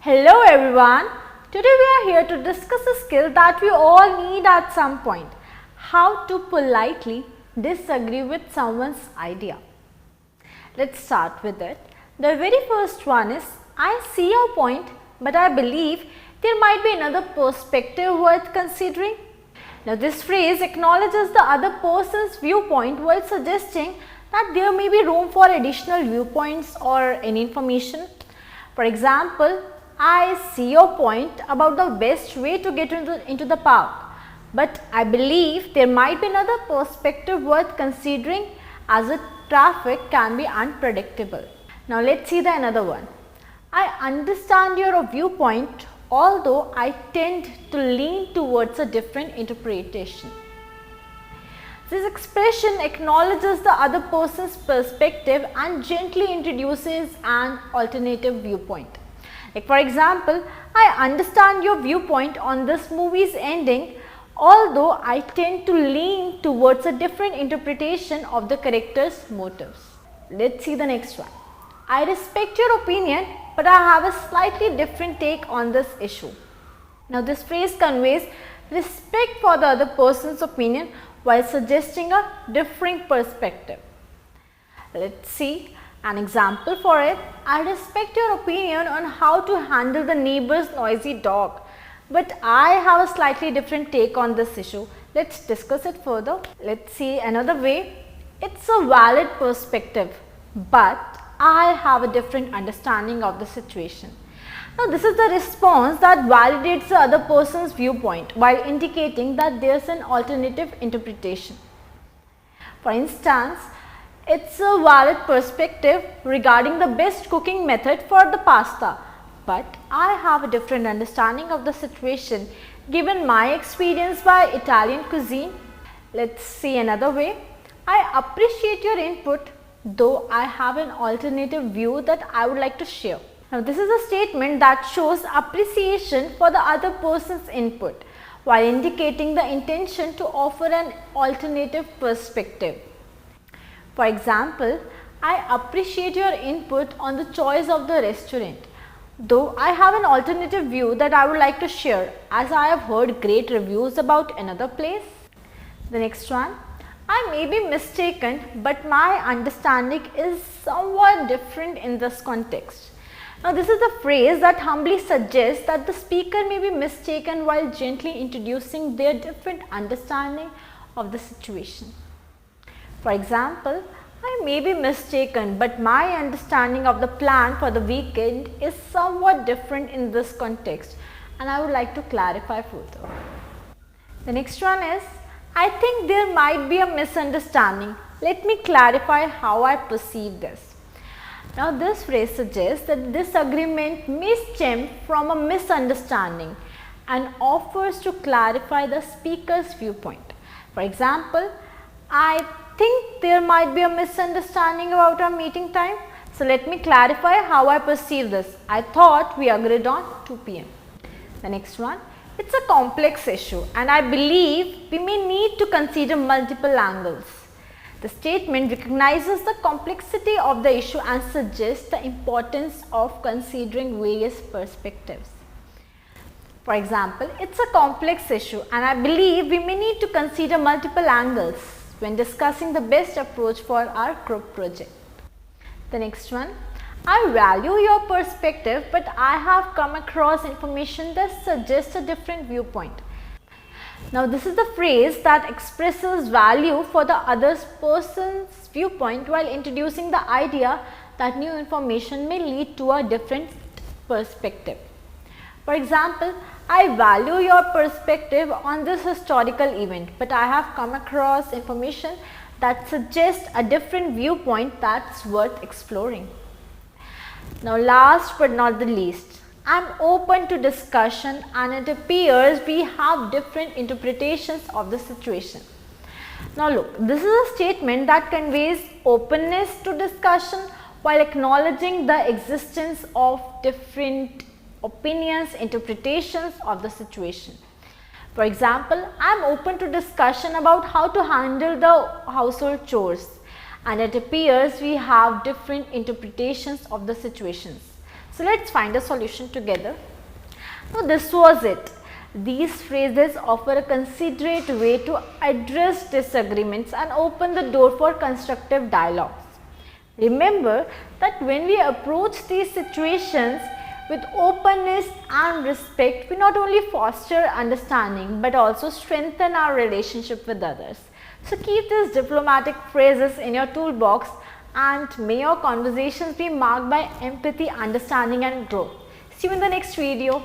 Hello everyone, today we are here to discuss a skill that we all need at some point, how to politely disagree with someone's idea. Let's start with it. The very first one is, I see your point, but I believe there might be another perspective worth considering. Now this phrase acknowledges the other person's viewpoint while suggesting that there may be room for additional viewpoints or any information. For example, I see your point about the best way to get into the park, but I believe there might be another perspective worth considering as the traffic can be unpredictable. Now let's see the another one. I understand your viewpoint, although I tend to lean towards a different interpretation. This expression acknowledges the other person's perspective and gently introduces an alternative viewpoint. Like for example, I understand your viewpoint on this movie's ending, although I tend to lean towards a different interpretation of the character's motives. Let's see the next one. I respect your opinion, but I have a slightly different take on this issue. Now this phrase conveys respect for the other person's opinion while suggesting a differing perspective. Let's see an example for it. I respect your opinion on how to handle the neighbor's noisy dog, but I have a slightly different take on this issue. Let's discuss it further. Let's see another way. It's a valid perspective, but I have a different understanding of the situation. Now this is the response that validates the other person's viewpoint while indicating that there is an alternative interpretation. For instance, it's a valid perspective regarding the best cooking method for the pasta, but I have a different understanding of the situation given my experience by Italian cuisine. Let's see another way. I appreciate your input, though I have an alternative view that I would like to share. Now this is a statement that shows appreciation for the other person's input while indicating the intention to offer an alternative perspective. For example, I appreciate your input on the choice of the restaurant, though I have an alternative view that I would like to share as I have heard great reviews about another place. The next one. I may be mistaken, but my understanding is somewhat different in this context. Now this is the phrase that humbly suggests that the speaker may be mistaken while gently introducing their different understanding of the situation. For example, I may be mistaken, but my understanding of the plan for the weekend is somewhat different in this context, and I would like to clarify further. The next one is, I think there might be a misunderstanding. Let me clarify how I perceive this. Now this phrase suggests that this agreement may stem from a misunderstanding and offers to clarify the speaker's viewpoint. For example, I think there might be a misunderstanding about our meeting time. So let me clarify how I perceive this. I thought we agreed on 2 p.m. The next one. It's a complex issue and I believe we may need to consider multiple angles. The statement recognizes the complexity of the issue and suggests the importance of considering various perspectives. For example, it's a complex issue and I believe we may need to consider multiple angles when discussing the best approach for our group project. The next one. I value your perspective, but I have come across information that suggests a different viewpoint. Now this is the phrase that expresses value for the other person's viewpoint while introducing the idea that new information may lead to a different perspective. For example, I value your perspective on this historical event, but I have come across information that suggests a different viewpoint that's worth exploring. Now last but not the least, I am open to discussion and it appears we have different interpretations of the situation. Now look, this is a statement that conveys openness to discussion while acknowledging the existence of different opinions, interpretations of the situation. For example, I am open to discussion about how to handle the household chores, and it appears we have different interpretations of the situations. So let's find a solution together. So this was it. These phrases offer a considerate way to address disagreements and open the door for constructive dialogues. Remember that when we approach these situations with openness and respect, we not only foster understanding but also strengthen our relationship with others. So keep these diplomatic phrases in your toolbox and may your conversations be marked by empathy, understanding and growth. See you in the next video.